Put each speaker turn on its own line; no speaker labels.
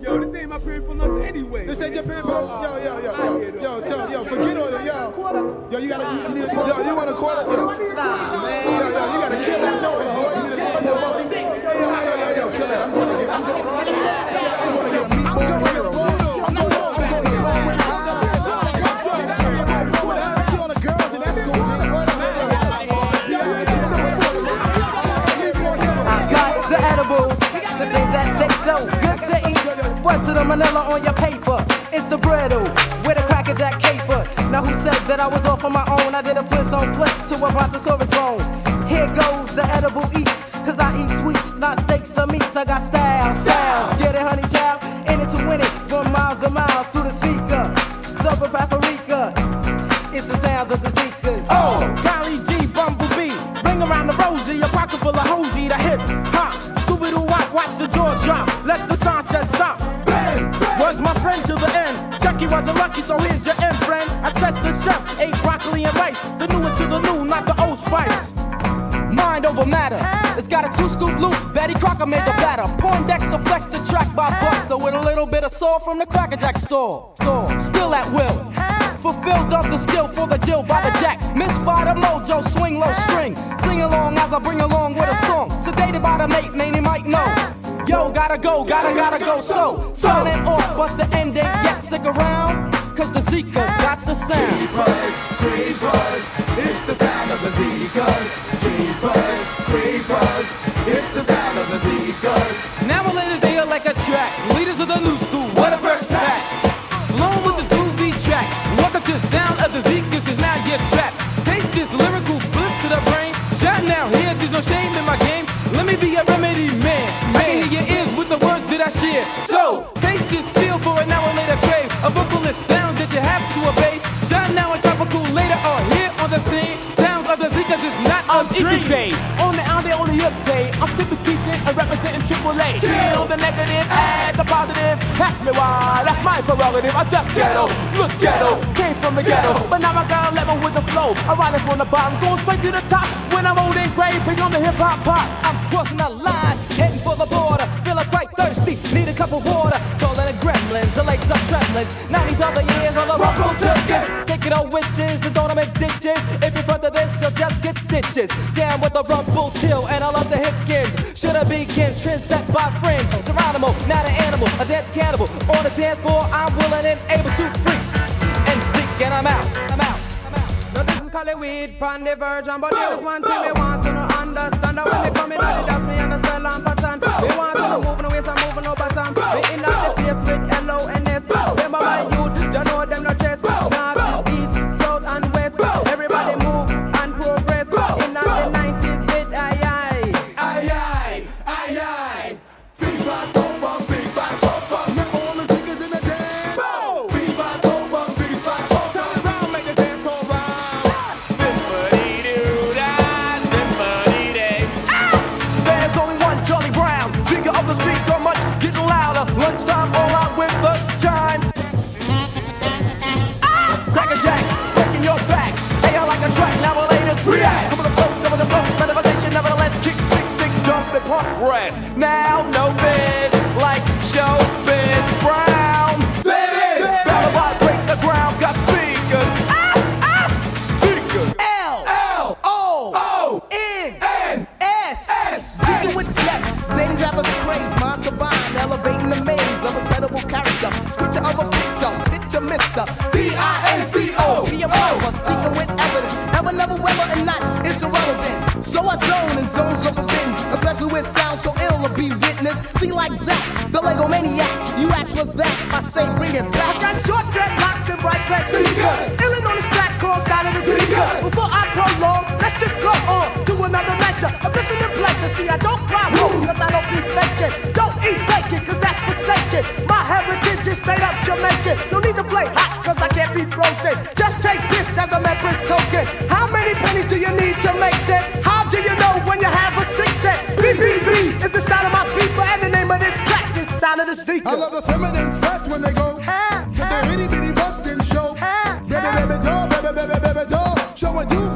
Yo, this ain't my period for lunch anyway.
This ain't your period for lunch? Yo, forget all that, yo. Yo, you need a quarter. Yo, you want a quarter? Yo,
Nah, man.
yo, you gotta kill that noise, boy. You need a quarter, boy. Yo, kill that. I'm going to get a meatball hero, boy. I'm going to with high. See all the girls in that school,
I got the edibles, the things that taste so good to eat. Word to the manila on your paper. It's the brittle with a Cracker Jack caper. Now who said that I was off on my own? I did a Flintstone flip to a brontosaurus bone. Here goes the edible eats, cause I eat sweets, not steaks or meats. I got styles. Get it, honey child, in it to win it. Run miles and miles through the speaker. Silver paprika, it's the sounds of the Zeekers.
Oh, Golly G, Bumblebee, ring around the rosy, a pocket full of hosey, the hip hop. Scooby-Doo watch the jaws drop, let the sunset stop. Was my friend to the end. Chucky wasn't lucky, so here's your end, friend. I test the chef, ate broccoli and rice. The newest to the new, not the old spice.
Mind over matter. It's got a 2-scoop loop. Betty Crocker made the batter. Poindexter flexed the track by Busta with a little bit of soul from the Cracker Jack store. Still at will. Fulfilled up the skill for the Jill by the Jack. Missed by the mojo, swing low string. Sing along as I bring along with a song. Sedated by the mate, man, he might know. Yo, gotta go, gotta go, so signing off, but the end ain't yet. Stick around, cause the Zeker got the sound.
Creepers, it's the sound of the Zeekers. Creepers, it's the sound of the Zeekers.
Now we're latest here like a track. Leaders of the new school, what a first pack. Flown with this groovy track. Welcome to the sound of the Zeekers, cause now you're trapped. Taste this lyrical bliss to the brain. Shine now, here, there's no shame in my game. Let me be a remedy man. I can hear your ears with the words that I share. So, taste this feel for an hour later crave. A vocalist sound that you have to obey. Shine now and tropical later or here on the scene. Sounds of the Zeekers is not a dream.
On the out there, on the uptake. I'm simply teaching and representing AAA. Kill the negative, add the positive. Ask me why, that's my prerogative. I just ghetto, look ghetto. Came from the ghetto, but now I got 11 with the flow. I ride it from the bottom, going straight to the top. When I'm old and gray, big on the hip hop pop.
I'm crossing the line, heading for the border. Feeling quite thirsty, need a cup of water. Taller than gremlins, the lakes are tremblings. 90s other years, all the rumble Tuscans. Thinking of witches and don't make ditches. If you're front of this, you'll just get stitches. Down with the rumble till, and I love the hit skins. Should have begin, trend set by friends. Geronimo, not an animal, a dance cannibal. On the dance floor, I'm willing and able to freak. And Zeke, and I'm out.
Now this is called a weed pan the virgin, but there is one thing me want to know, understand that when they come in and dance me and the style and pattern. They want to know moving away, so I'm moving no pattern. They in the place with L-O-N-S. Remember my youth, you know them not just north, east, south and west. Everybody move and progress in the 90s with aye.
Feet right over, feet right over. Now all the Zeekers in the dance. Feet right over, feet right over. Turn around, make the dance all right.
There's only one Charlie Brown. Speaker of the speaker, much getting louder. Lunchtime, all out with the chimes. Cracker Jacks, breaking your back. Hey, I like a track, now we'll latest react. Come on the flow, manifestation, nevertheless. Kick, stick, jump, and pump rest. Now, no biz, like showbiz brown.
There it is.
Battle bot, break the ground, got speakers. Zeekers.
L-O-O-N-S. Zeker with yes, Zany's rappers craze, minds combined, elevating the maze of incredible character. Scripture of a picture, Mr. D-I-N-C-O. Be a barber, speaking with evidence. Ever, never, whether or not it's irrelevant. So I zone in zones of forbidden, especially with sounds so ill to be witnessed. See like Zach, the Lego maniac. You ask what's that? I say bring it back.
I got short dreadlocks and bright red sneakers. Illin on this track called Sound of the Zeekers. Before I prolong, let's just go on to another measure. A blessing and pleasure. See, I don't cry hoes, cause I don't be faking. Don't eat bacon, cause that's forsaken. My heritage is straight up Jamaican. No need to play hot, cause I can't be frozen. Just take this as a member's token. How many pennies do you need to make sense? How do you know when you have a sixth sense? BBB is the sound of my people, and the name of this track is Sound of the Zeekers.
I love the feminine flats when they go. Cause their itty bitty butts didn't show. Baby doll, showing you